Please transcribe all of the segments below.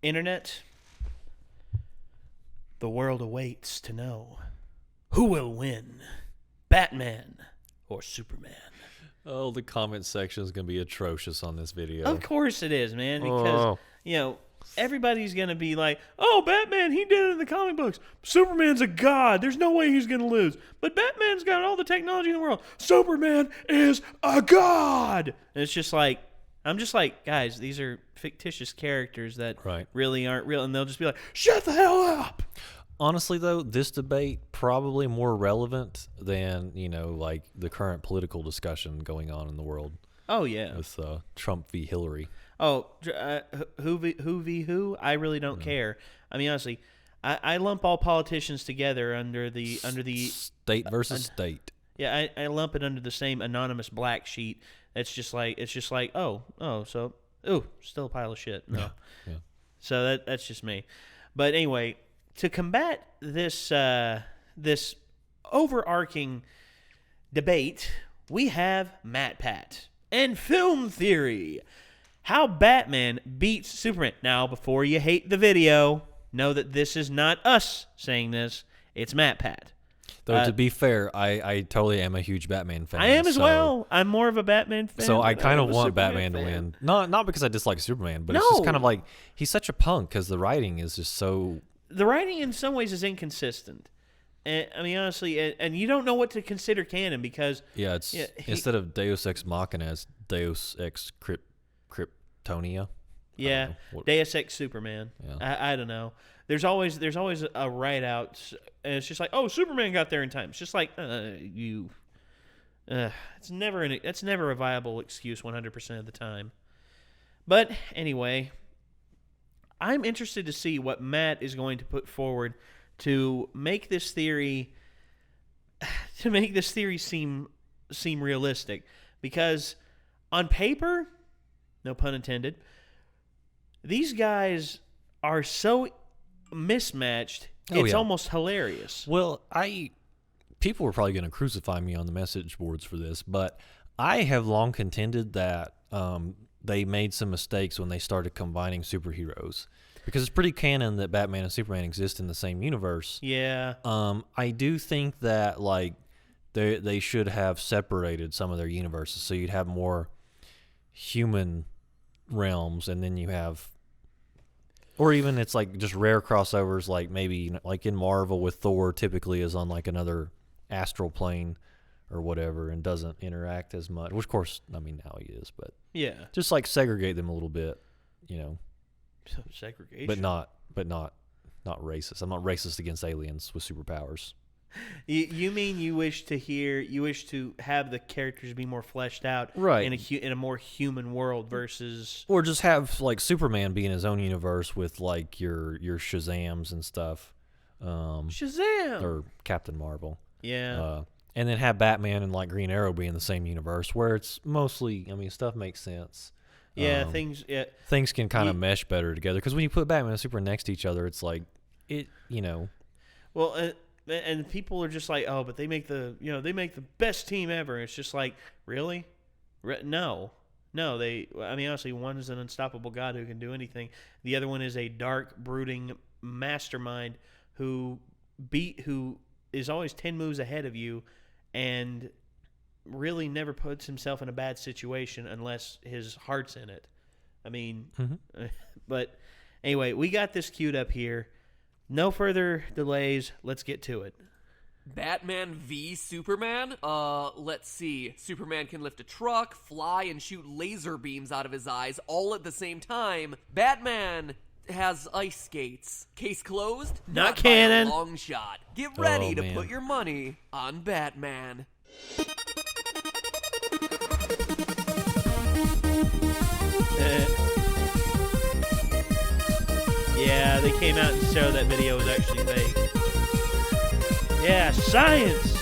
Internet, the world awaits to know who will win, Batman or Superman. Oh, the comment section is going to be atrocious on this video. Of course it is, man, because, everybody's going to be like, oh, Batman, he did it in the comic books. Superman's a god. There's no way he's going to lose. But Batman's got all the technology in the world. Superman is a god. And it's just like, I'm just like, guys, these are fictitious characters that really aren't real. And they'll just be like, shut the hell up. Honestly, though, this debate probably more relevant than, like the current political discussion going on in the world. Oh, yeah. With Trump v. Hillary. Oh, who v. who? I really don't care. I mean, honestly, I lump all politicians together under the state versus state. Yeah, I lump it under the same anonymous black sheet. It's just like still a pile of shit. No. Yeah. So that's just me. But anyway, to combat this this overarching debate, we have MatPat and film theory. How Batman beats Superman. Now, before you hate the video, know that this is not us saying this. It's MatPat. Though, to be fair, I totally am a huge Batman fan. I am as well. I'm more of a Batman fan. So I kind of want Batman to win. Not because I dislike Superman, but it's just kind of like he's such a punk because the writing is just so... The writing in some ways is inconsistent. And, I mean, honestly, and you don't know what to consider canon because... Yeah, it's instead of Deus Ex Machina, it's Deus Ex Kryptonia. Yeah, Deus Ex Superman. Yeah. I don't know. There's always a write out, and it's just like, oh, Superman got there in time. It's just like it's never a viable excuse 100% of the time. But anyway, I'm interested to see what Matt is going to put forward to make this theory seem realistic, because on paper, no pun intended, these guys are so mismatched, it's almost hilarious. Well, people were probably going to crucify me on the message boards for this, but I have long contended that they made some mistakes when they started combining superheroes, because it's pretty canon that Batman and Superman exist in the same universe. Yeah. I do think that they should have separated some of their universes, so you'd have more human realms, and then you have... Or even it's like just rare crossovers, like maybe like in Marvel with Thor typically is on like another astral plane or whatever and doesn't interact as much. Which, of course, I mean, now he is, but yeah, just like segregate them a little bit, So segregation, but not racist. I'm not racist against aliens with superpowers. You mean you wish to have the characters be more fleshed out, right? In a more human world versus, or just have like Superman be in his own universe with like your Shazams and stuff, Shazam or Captain Marvel, yeah, and then have Batman and like Green Arrow be in the same universe where it's mostly, I mean, stuff makes sense. Yeah, things can kind of mesh better together, because when you put Batman and Superman next to each other, it's like Well, and people are just like, oh, but they make the best team ever. It's just like, really? No. I mean, honestly, one is an unstoppable god who can do anything. The other one is a dark, brooding mastermind who is always 10 moves ahead of you, and really never puts himself in a bad situation unless his heart's in it. I mean, but anyway, we got this queued up here. No further delays. Let's get to it. Batman v Superman? Let's see. Superman can lift a truck, fly, and shoot laser beams out of his eyes all at the same time. Batman has ice skates. Case closed? Not canon. By a long shot. Get ready to put your money on Batman. Yeah, they came out and showed that video was actually fake. Yeah, science!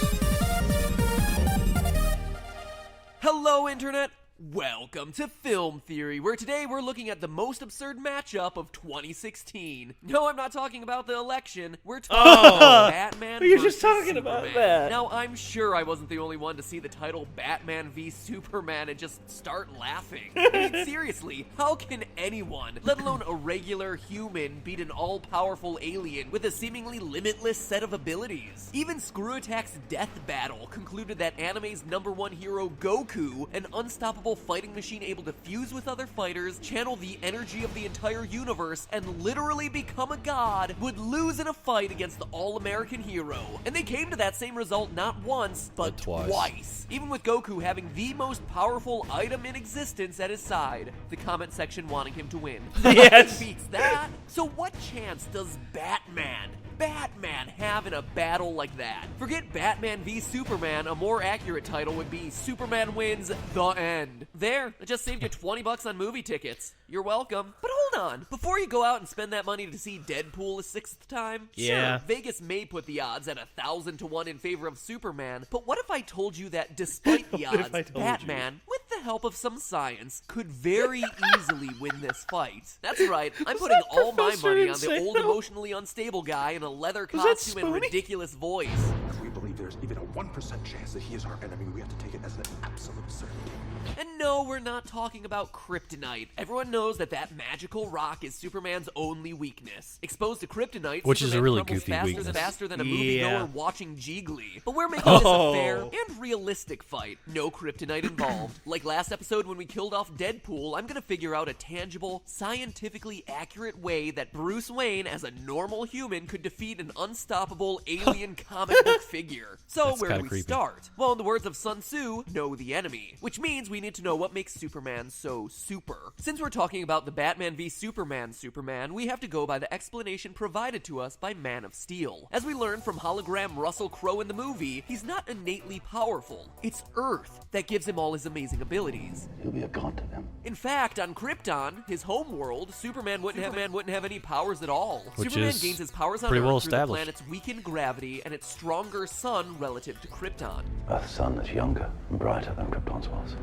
Hello, Internet! Welcome to Film Theory, where today we're looking at the most absurd matchup of 2016. No, I'm not talking about the election. We're talking about Batman You're versus just talking Superman. about that. Now, I'm sure I wasn't the only one to see the title Batman v Superman and just start laughing. I mean, seriously, how can anyone, let alone a regular human, beat an all-powerful alien with a seemingly limitless set of abilities? Even Screw Attack's Death Battle concluded that anime's #1 hero Goku, an unstoppable fighting machine able to fuse with other fighters, channel the energy of the entire universe, and literally become a god, would lose in a fight against the all-American hero. And they came to that same result not once, but twice. Even with Goku having the most powerful item in existence at his side, the comment section wanting him to win. Yes. Nothing beats that. So what chance does Batman have in a battle like that? Forget Batman v Superman, a more accurate title would be Superman Wins The End. There, I just saved you $20 on movie tickets. You're welcome. But hold on, before you go out and spend that money to see Deadpool a 6th time, Yeah. sure, Vegas may put the odds at 1,000 to 1 in favor of Superman, but what if I told you that despite the What if odds, I told Batman, with the help of some science, could very easily win this fight? That's right, I'm putting that all my Professor money on the Insano? old emotionally unstable guy in a leather that costume and Spoonie? ridiculous voice. If we believe there's even a 1% chance that he is our enemy, we have to take it as an absolute certainty. And no, we're not talking about kryptonite. Everyone knows that magical rock is Superman's only weakness. Exposed to kryptonite, Which is a Superman really crumbles goofy faster, weakness. faster than a Yeah. moviegoer watching Jiggly. But we're making this a fair Oh. and realistic fight. No kryptonite involved. Like last episode when we killed off Deadpool, I'm gonna figure out a tangible, scientifically accurate way that Bruce Wayne, as a normal human, could defeat an unstoppable alien comic book figure. So That's where do kinda we creepy. start? Well, in the words of Sun Tzu, know the enemy. Which means we need to know what makes Superman so super. Since we're talking about the Batman v Superman, we have to go by the explanation provided to us by Man of Steel. As we learn from hologram Russell Crowe in the movie, he's not innately powerful. It's Earth that gives him all his amazing abilities. He'll be a god to them. In fact, on Krypton, his home world, Superman wouldn't have any powers at all. Which Superman is gains his powers on pretty Earth well through the established. planet's weakened gravity and its stronger sun relative to Krypton. Earth's sun is younger and brighter than Krypton's was.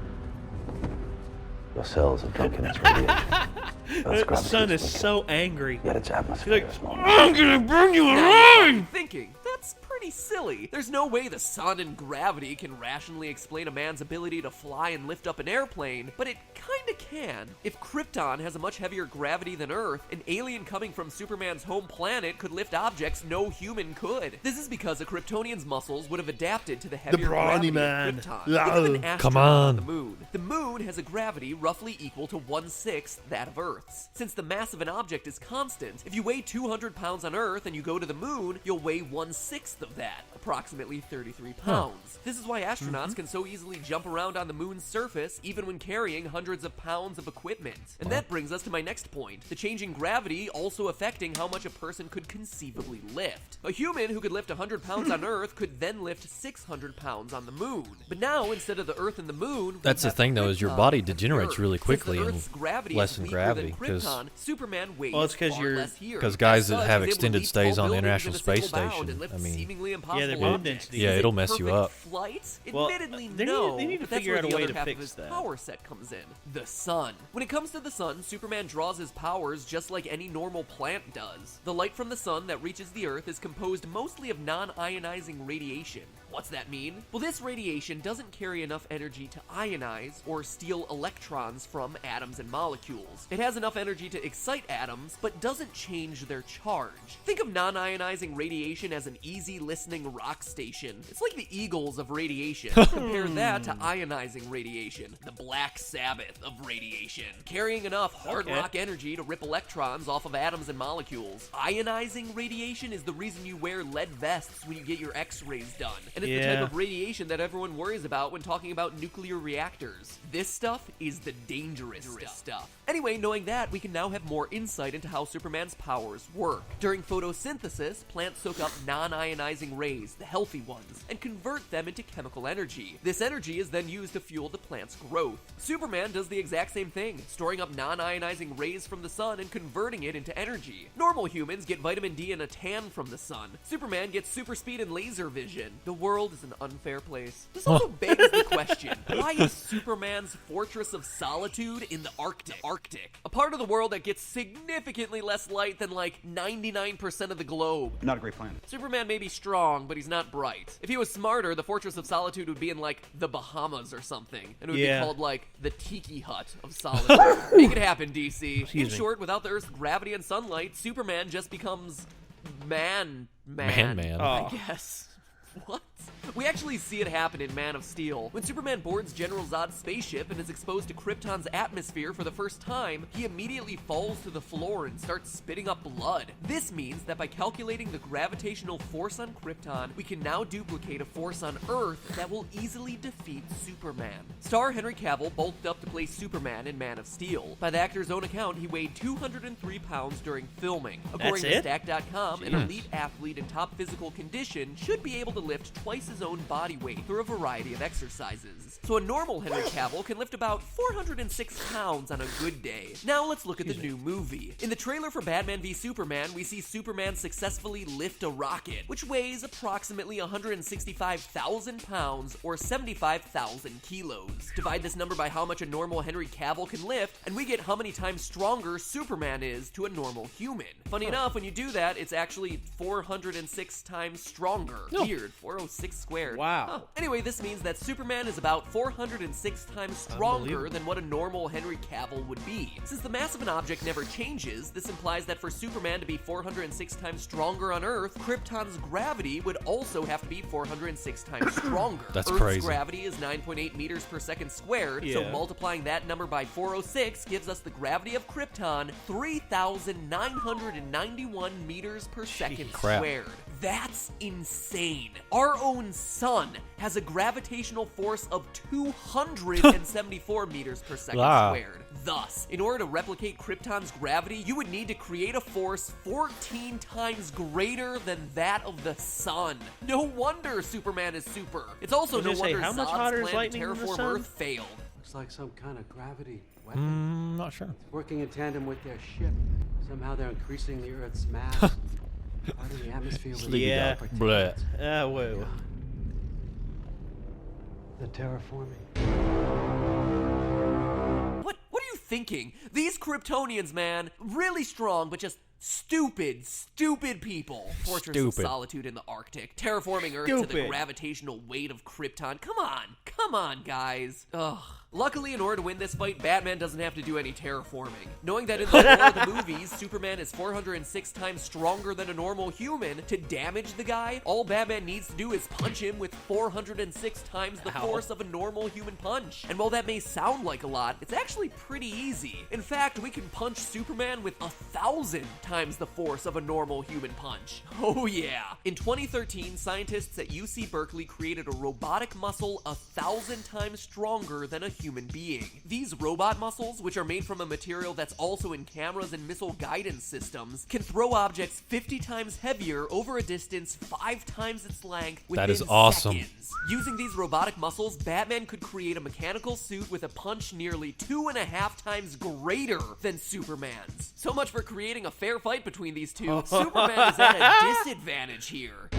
Your cells have drunk in its radiation. Earth's The gravity sun is is weaker, so angry. yet its atmosphere He's like, is not. I'm gonna burn you Now you're alive! probably thinking, that's pretty silly. There's no way the sun and gravity can rationally explain a man's ability to fly and lift up an airplane, but it kinda can. If Krypton has a much heavier gravity than Earth, an alien coming from Superman's home planet could lift objects no human could. This is because a Kryptonian's muscles would have adapted to the heavier brawny gravity man. of Krypton. Think of an astronaut Come on on. the moon. The moon has a gravity roughly equal to 1/6 that of Earth's. Since the mass of an object is constant, if you weigh 200 pounds on Earth and you go to the moon, you'll weigh 1/6 of that, approximately 33 pounds. This is why astronauts can so easily jump around on the moon's surface, even when carrying hundreds of pounds of equipment. And that brings us to my next point, the changing gravity also affecting how much a person could conceivably lift. A human who could lift 100 pounds on Earth could then lift 600 pounds on the moon. But now, instead of the Earth and the moon, we That's the have thing, though, is your Krypton body and degenerates Earth. really Since quickly the and Earth's gravity less is in weaker gravity, than 'cause- Krypton, Superman weighs Well, it's 'cause far you're- less here. 'cause guys As that such, have he's able to extended leap stays tall on the buildings International in a single Space bound Station, and lift I mean- seemingly Yeah, impossible their bone objects. density. Yeah, Is it it'll mess you perfect up. Flight? Well, Admittedly, they need- no. they need to but that's figure where out a the way other to half of fix his that. power set comes in. The sun. When it comes to the sun, Superman draws his powers just like any normal plant does. The light from the sun that reaches the Earth is composed mostly of non-ionizing radiation. What's that mean? Well, this radiation doesn't carry enough energy to ionize or steal electrons from atoms and molecules. It has enough energy to excite atoms, but doesn't change their charge. Think of non-ionizing radiation as an easy listening rock station. It's like the Eagles of radiation. Compare that to ionizing radiation, the Black Sabbath of radiation, carrying enough hard Okay. rock energy to rip electrons off of atoms and molecules. Ionizing radiation is the reason you wear lead vests when you get your x-rays done. And it's the type Yeah. of radiation that everyone worries about when talking about nuclear reactors. This stuff is the dangerous stuff. Anyway, knowing that, we can now have more insight into how Superman's powers work. During photosynthesis, plants soak up non-ionizing rays, the healthy ones, and convert them into chemical energy. This energy is then used to fuel the plant's growth. Superman does the exact same thing, storing up non-ionizing rays from the sun and converting it into energy. Normal humans get vitamin D and a tan from the sun. Superman gets super speed and laser vision. The world world is an unfair place. This also begs the question, why is Superman's Fortress of Solitude in the Arctic? A part of the world that gets significantly less light than like 99% of the globe. Not a great plan. Superman may be strong, but he's not bright. If he was smarter, the Fortress of Solitude would be in like the Bahamas or something, and it would be called like the Tiki Hut of Solitude. Make it happen, DC. Excuse In me. short, without the Earth's gravity and sunlight, Superman just becomes man. Man. I guess. What? We actually see it happen in Man of Steel. When Superman boards General Zod's spaceship and is exposed to Krypton's atmosphere for the first time, he immediately falls to the floor and starts spitting up blood. This means that by calculating the gravitational force on Krypton, we can now duplicate a force on Earth that will easily defeat Superman. Star Henry Cavill bulked up to play Superman in Man of Steel. By the actor's own account, he weighed 203 pounds during filming. According to it? Stack.com, an elite athlete in top physical condition should be able to lift twice his own body weight through a variety of exercises. So a normal Henry Cavill can lift about 406 pounds on a good day. Now let's look at the new movie. In the trailer for Batman v Superman, we see Superman successfully lift a rocket, which weighs approximately 165,000 pounds or 75,000 kilos. Divide this number by how much a normal Henry Cavill can lift, and we get how many times stronger Superman is to a normal human. Funny enough, when you do that, it's actually 406 times stronger. Weird, 406 squared. Wow. Huh. Anyway, this means that Superman is about 406 times stronger than what a normal Henry Cavill would be. Since the mass of an object never changes, this implies that for Superman to be 406 times stronger on Earth, Krypton's gravity would also have to be 406 times stronger. That's Earth's crazy. gravity is 9.8 meters per second squared, so Yeah. multiplying that number by 406 gives us the gravity of Krypton 3,991 meters per second Crap. squared. That's insane. Our own sun has a gravitational force of 274 meters per second Wow. squared. Thus, in order to replicate Krypton's gravity, you would need to create a force 14 times greater than that of the sun. No wonder Superman is super. It's also I was no gonna say, wonder how much Zod's hotter is plan to lightning than the terraform sun? Earth failed. Looks like some kind of gravity weapon. Not sure. Working in tandem with their ship. Somehow they're increasing the Earth's mass. Part of the atmosphere will Yeah. protect Bleh. it. Whoa. The terraforming. What are you thinking? These Kryptonians, man, really strong, but just stupid people. Fortress of Stupid. Solitude in the Arctic, terraforming Earth to the Stupid. gravitational weight of Krypton. Come on, guys. Ugh. Luckily, in order to win this fight, Batman doesn't have to do any terraforming. Knowing that in the lore of the movies, Superman is 406 times stronger than a normal human, to damage the guy, all Batman needs to do is punch him with 406 times the force of a normal human punch. And while that may sound like a lot, it's actually pretty easy. In fact, we can punch Superman with 1,000 times the force of a normal human punch. Oh yeah. In 2013, scientists at UC Berkeley created a robotic muscle 1,000 times stronger than a human being. These robot muscles, which are made from a material that's also in cameras and missile guidance systems, can throw objects 50 times heavier over a distance 5 times its length within That is awesome. seconds. Using these robotic muscles, Batman could create a mechanical suit with a punch nearly 2.5 times greater than Superman's. So much for creating a fair fight between these two. Superman is at a disadvantage here.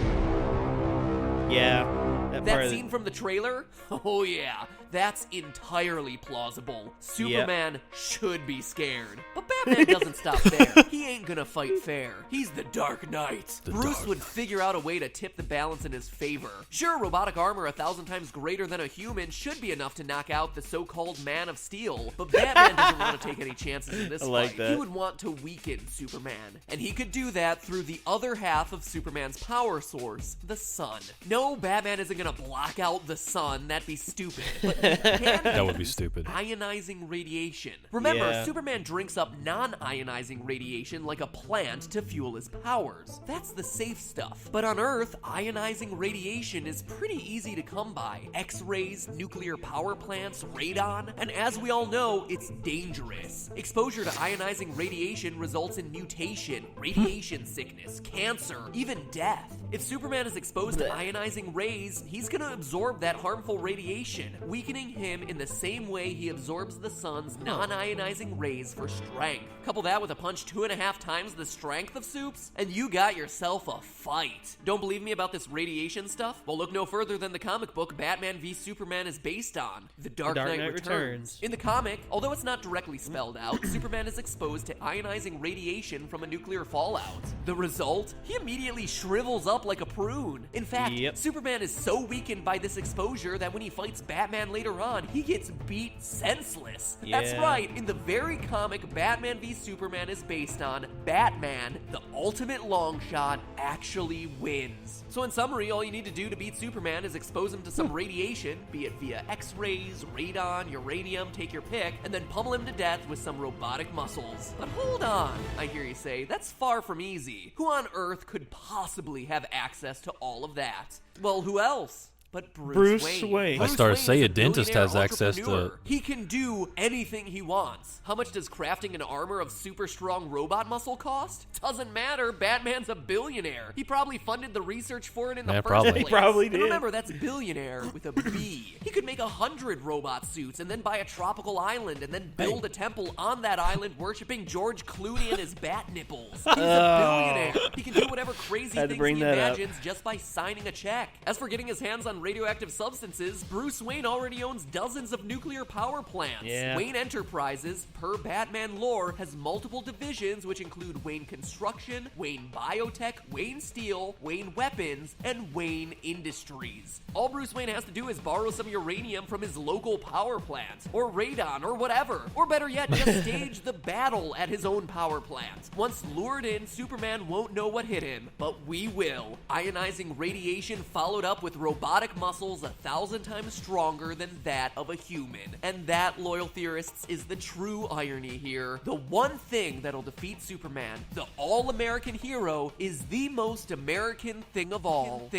Yeah. That part That of the- scene from the trailer? Oh yeah, that's entirely plausible. Superman should be scared. But Batman doesn't stop there. He ain't gonna fight fair. He's the Dark Knight. Bruce would figure out a way to tip the balance in his favor. Sure, robotic armor 1,000 times greater than a human should be enough to knock out the so-called Man of Steel, but Batman doesn't want to take any chances in this I like fight. that. He would want to weaken Superman, and he could do that through the other half of Superman's power source, the sun. No, Batman isn't gonna block out the sun. That'd be stupid. But he can That would be use stupid. ionizing radiation. Remember, Yeah. Superman drinks up non-ionizing radiation like a plant to fuel his powers. That's the safe stuff. But on Earth, ionizing radiation is pretty easy to come by. X-rays, nuclear power plants, radon, and as we all know, it's dangerous. Exposure to ionizing radiation results in mutation, radiation sickness, cancer, even death. If Superman is exposed to ionizing rays, he's gonna absorb that harmful radiation, weakening him in the same way he absorbs the sun's non-ionizing rays for strength. Couple that with a punch 2.5 times the strength of Supes, and you got yourself a fight. Don't believe me about this radiation stuff? Well, look no further than the comic book Batman v Superman is based on, The Dark Knight Returns. In the comic, although it's not directly spelled out, Superman is exposed to ionizing radiation from a nuclear fallout. The result? He immediately shrivels up like a prune. In fact, Superman is so weakened by this exposure that when he fights Batman later on, he gets beat senseless. That's right, in the very comic Batman v Superman is based on, Batman, the ultimate long shot, actually wins. So in summary, all you need to do to beat Superman is expose him to some radiation, be it via X-rays, radon, uranium, take your pick, and then pummel him to death with some robotic muscles. But hold on, I hear you say, that's far from easy. Who on Earth could possibly have access to all of that? Well, who else? But Bruce Wayne. I started to say Wayne's a dentist has billionaire access to. entrepreneur. He can do anything he wants. How much does crafting an armor of super strong robot muscle cost? Doesn't matter. Batman's a billionaire. He probably funded the research for it in the first probably. place. He probably And did. remember, that's billionaire with a B. He could make 100 robot suits and then buy a tropical island and then build a temple on that island worshiping George Clooney and his bat nipples. He's a billionaire. He can do whatever crazy Had to things bring he that up. imagines just by signing a check. As for getting his hands on radioactive substances, Bruce Wayne already owns dozens of nuclear power plants. Yeah. Wayne Enterprises, per Batman lore, has multiple divisions which include Wayne Construction, Wayne Biotech, Wayne Steel, Wayne Weapons, and Wayne Industries. All Bruce Wayne has to do is borrow some uranium from his local power plant, or radon, or whatever. Or better yet, just stage the battle at his own power plant. Once lured in, Superman won't know what hit him, but we will. Ionizing radiation followed up with robotic muscles 1,000 times stronger than that of a human. And that, loyal theorists, is the true irony here. The one thing that'll defeat Superman, the all-American hero, is the most American thing of all.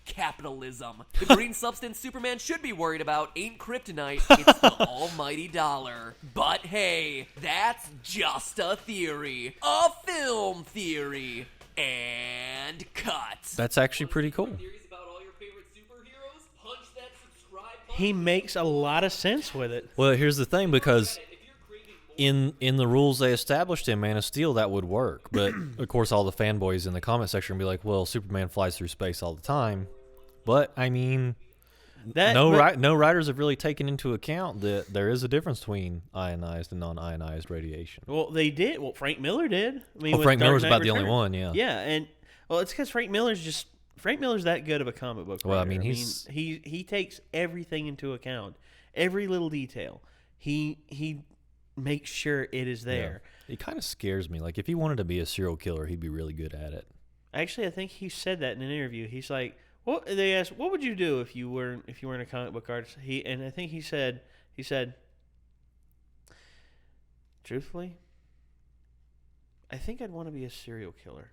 Capitalism. The green substance Superman should be worried about ain't kryptonite, it's the almighty dollar. But hey, that's just a theory. A film theory. And cut. That's actually pretty cool. Theories about all your favorite superheroes? Punch that subscribe button. He makes a lot of sense with it. Well, here's the thing, because in the rules they established in Man of Steel, that would work. But of course, all the fanboys in the comment section will be like, "Well, Superman flies through space all the time." But I mean, no writers have really taken into account that there is a difference between ionized and non-ionized radiation. Well, they did. Well, Frank Miller did. I mean, Well, with Frank Dark Miller's Knight about the only Returns. one, yeah. Yeah, and well, it's because Frank Miller's that good of a comic book writer. Well, I mean, he's- he takes everything into account, every little detail. He makes sure it is there. Yeah. It kind of scares me. Like, if he wanted to be a serial killer, he'd be really good at it. Actually, I think he said that in an interview. He's like, "What?" They asked, "What would you do if you weren't a comic book artist?" And I think he said, "Truthfully, I think I'd want to be a serial killer."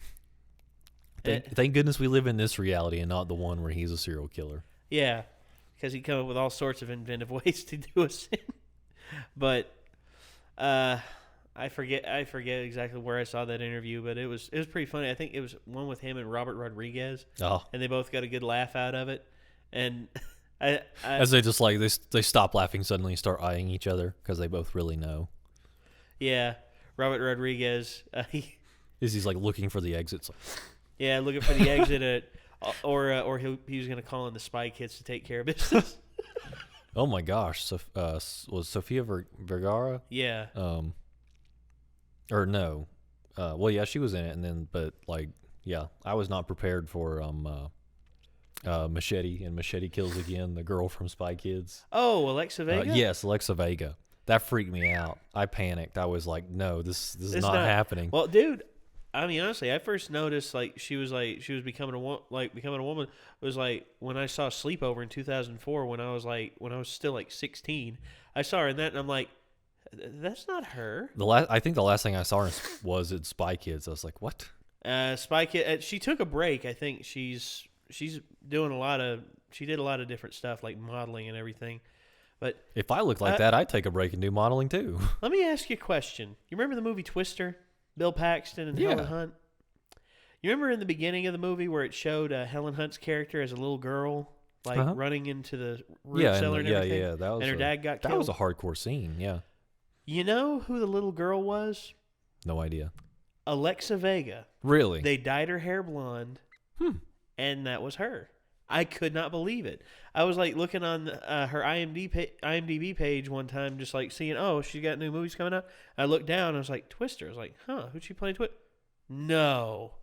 Thank goodness we live in this reality and not the one where he's a serial killer. Yeah, because he'd come up with all sorts of inventive ways to do a sin. But I forget exactly where I saw that interview, but it was pretty funny. I think it was one with him and Robert Rodriguez, Oh, and they both got a good laugh out of it. And as they just like they stop laughing suddenly and start eyeing each other because they both really know. yeah, Robert Rodriguez, He's like looking for the exits. yeah, looking for the exit or he was going to call in the Spy Kids to take care of business. Oh my gosh, was Sofia Vergara? Yeah. Or no, well, yeah, she was in it, and then, but like, yeah, I was not prepared for Machete and Machete Kills Again, the girl from Spy Kids. Oh, Alexa Vega? Yes, Alexa Vega. That freaked me out. I panicked. I was like, no, this is not happening. Well, dude, I mean, honestly, I first noticed she was becoming a woman. It was like when I saw Sleepover in 2004 when I was still like 16. I saw her in that, and I'm like, that's not her. I think the last thing I saw her was in Spy Kids. I was like, what? Spy Kid. She took a break. I think she's doing she did a lot of different stuff like modeling and everything. But If I looked like that, I'd take a break and do modeling too. let me ask you a question. You remember the movie Twister? Bill Paxton and Yeah. Helen Hunt? You remember in the beginning of the movie where it showed Helen Hunt's character as a little girl like running into the root Yeah, cellar and everything. yeah. That was and her dad got killed. That was a hardcore scene. Yeah, You know who the little girl was? no idea. Alexa Vega. Really? They dyed her hair blonde, and that was her. I could not believe it. I was like looking on her IMDb page one time, just like seeing, oh, she got new movies coming out. I looked down, and I was like, Twister. I was like, huh, who'd she play Twister? No.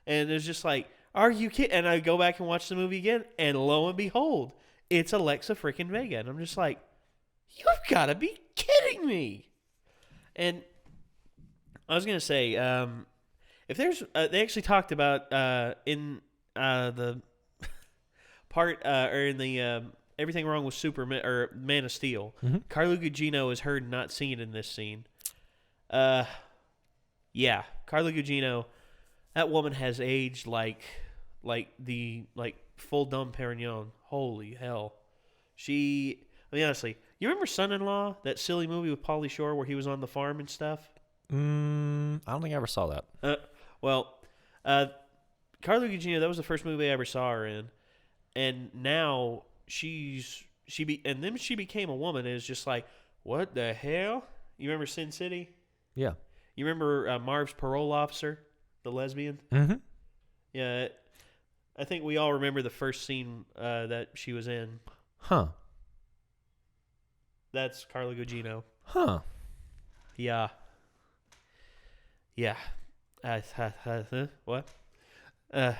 And it's just like, are you kidding? And I go back and watch the movie again, and lo and behold, it's Alexa freaking Vega. And I'm just like, you've got to be kidding me. And I was going to say, if there's, they actually talked about in the part, or in the Everything Wrong with Superman, or Man of Steel, Carla Gugino is heard not seen in this scene. Yeah, Carla Gugino, that woman has aged like full Dom Perignon. Holy hell. I mean, honestly, you remember Son-in-Law, that silly movie with Pauly Shore where he was on the farm and stuff? I don't think I ever saw that. Carla Gugino, that was the first movie I ever saw her in, and now she became a woman. And it's just like, what the hell? You remember Sin City? Yeah. You remember Marv's parole officer, the lesbian? Mm-hmm. Yeah, I think we all remember the first scene that she was in. Huh. That's Carla Gugino. Huh. Yeah. Yeah. What? I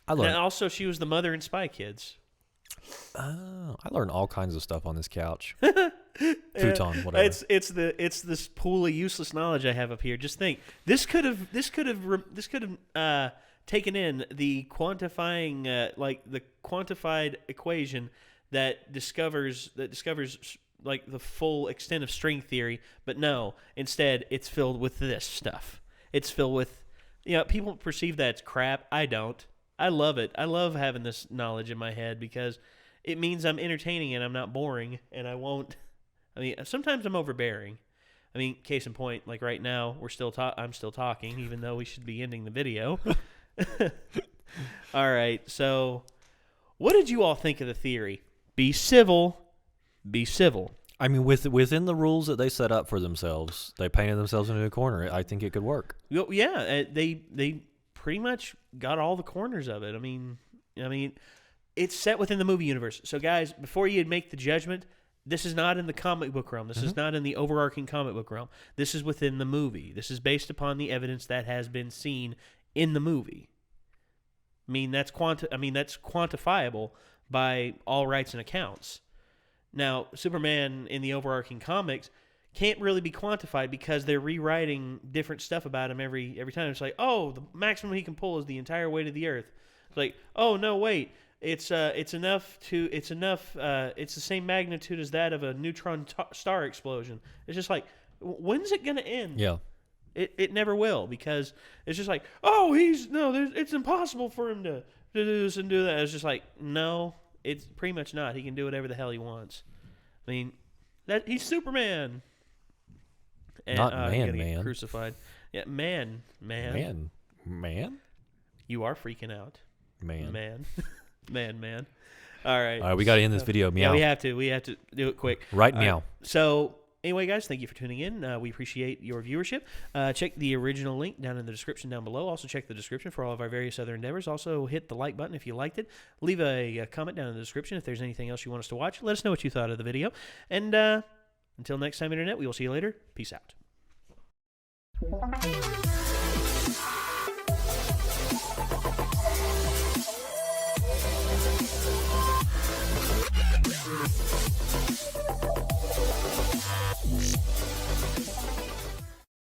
And learned. also, she was the mother in Spy Kids. Oh, I learned all kinds of stuff on this couch. Futon, whatever. It's this pool of useless knowledge I have up here. Just think, this could have taken in the quantifying the quantified equation that discovers like the full extent of string theory, but no, instead it's filled with this stuff. It's filled with, people perceive that it's crap. I don't. I love it. I love having this knowledge in my head because it means I'm entertaining and I'm not boring, and I won't. I mean, sometimes I'm overbearing. I mean, case in point, like right now, I'm still talking, even though we should be ending the video. All right, so what did you all think of the theory? Be civil. Be civil. I mean, within the rules that they set up for themselves, they painted themselves into a corner. I think it could work. Yeah, they pretty much got all the corners of it. I mean, it's set within the movie universe. So, guys, before you make the judgment, this is not in the comic book realm. This is not in the overarching comic book realm. This is within the movie. This is based upon the evidence that has been seen in the movie. I mean, that's quantifiable by all rights and accounts. Now, Superman in the overarching comics can't really be quantified because they're rewriting different stuff about him every time. It's like, oh, the maximum he can pull is the entire weight of the Earth. It's like, oh no, wait, it's the same magnitude as that of a neutron star explosion. It's just like, when's it gonna end? Yeah. It never will, because it's just like, oh, it's impossible for him to do this and do that. It's just like, no, it's pretty much not. He can do whatever the hell he wants. I mean, he's Superman. And, Not you're gonna man. get crucified. Yeah, man. You are freaking out. Man. Man. All right. All right, we got to end this video. Meow. Yeah, we have to do it quick. Right, All meow. So, anyway, guys, thank you for tuning in. We appreciate your viewership. Check the original link down in the description down below. Also, check the description for all of our various other endeavors. Also, hit the like button if you liked it. Leave a comment down in the description if there's anything else you want us to watch. Let us know what you thought of the video. And until next time, Internet, we will see you later. Peace out.